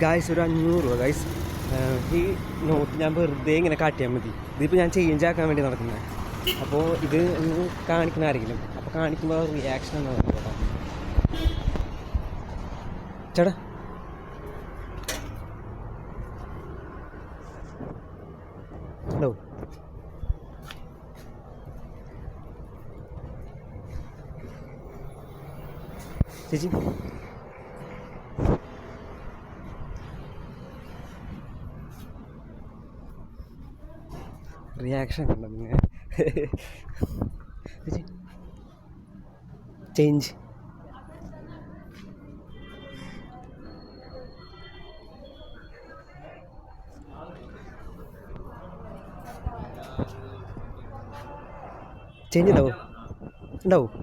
Guys ഒരു 500 രൂപ guys. ഈ നോട്ട് ഞാൻ വെറുതെ ഇങ്ങനെ കാട്ടിയാൽ മതി. ഇതിപ്പോൾ ഞാൻ ചേഞ്ച് ആക്കാൻ വേണ്ടി നടക്കുന്നത്. അപ്പോൾ ഇത് ഒന്ന് കാണിക്കുന്ന ആരെങ്കിലും, അപ്പോൾ കാണിക്കുമ്പോൾ റിയാക്ഷൻ എന്നാണ് കേട്ടോ. ചേട്ടാ ഹലോ, ചേച്ചി റിയാക്ഷൻ ഉണ്ടോ നിങ്ങൾ? ചേഞ്ച് ചേഞ്ച് ഉണ്ടാവും.